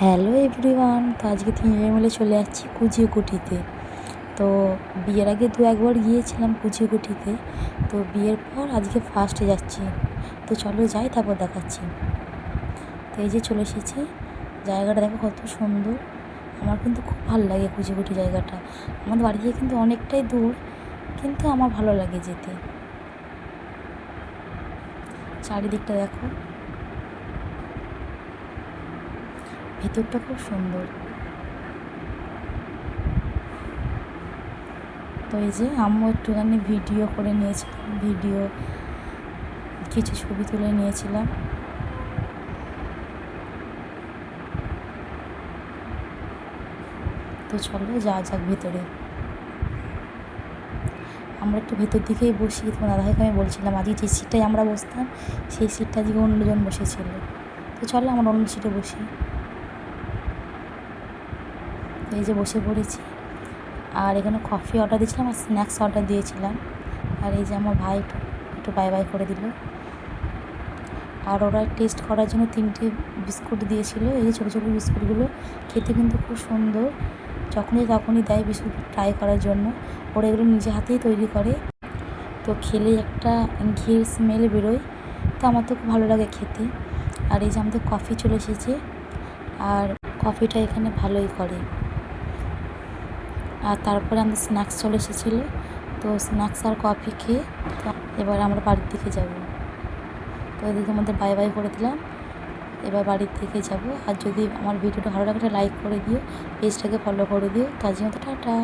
Hello everyone, তো আজকে তিনজনে মিলে চলে যাচ্ছি কুচিকুটিতে। তো বিয়ের আগে একবার গিয়েছিলাম কুচিকুটিতে, তো বিয়ের পর আজকে ফার্স্টে যাচ্ছি। তো চলো যাই, তারপর দেখাচ্ছি। তো এই যে চলে এসেছি, জায়গাটা দেখো কত সুন্দর। আমার কিন্তু খুব ভালো লাগে কুচিকুটি জায়গাটা। আমাদের বাড়ি থেকে কিন্তু অনেকটাই দূর, কিন্তু আমার ভালো লাগে যেতে। চারিদিকটা দেখো, ভেতরটা খুব সুন্দর। তো এই যে আম্মু একটুখানি ভিডিও করে নিয়েছিলাম, কিছু ছবি তুলে নিয়েছিলাম। তো চলো যাওয়া যাক ভিতরে। আমরা একটু ভেতর দিকেই বসি। তোমার দাদাভাইকে আমি বলছিলাম আজকে যে সিটটায় আমরা বসতাম, সেই সিটটা আজকে অন্যজন বসেছিল। তো চলো আমরা অন্য সিটে বসি। এই যে বসে পড়েছি, আর এখানে কফি অর্ডার দিয়েছিলাম আর স্ন্যাক্স অর্ডার দিয়েছিলাম। আর এই যে আমার ভাই একটু বাই বাই করে দিল। আর ওরা টেস্ট করার জন্য 3টে বিস্কুট দিয়েছিল। এই যে ছোটো ছোটো বিস্কুটগুলো খেতে কিন্তু খুব সুন্দর। তখনই দেয় বিস্কুট ট্রাই করার জন্য। ওরা এগুলো নিজে হাতেই তৈরি করে। তো খেলে একটা ঘির স্মেল বেরোয়, তো আমার তো খুব ভালো লাগে খেতে। আর এই যে আমাদের কফি চলে এসেছে, আর কফিটা এখানে ভালোই করে। আর তারপরে আমাদের স্ন্যাক্স চলে এসেছিলো। তো স্ন্যাক্স আর কফি খেয়ে এবার আমরা বাড়ির দিকে যাব। তো এদিকে আমাদের বাই বাই করে দিলাম, এবার বাড়ির দিকে যাব। আর যদি আমার ভিডিওটা ভালো লাগে লাইক করে দিও, পেজটাকে ফলো করে দিও। তো আজকের মতো টাটা।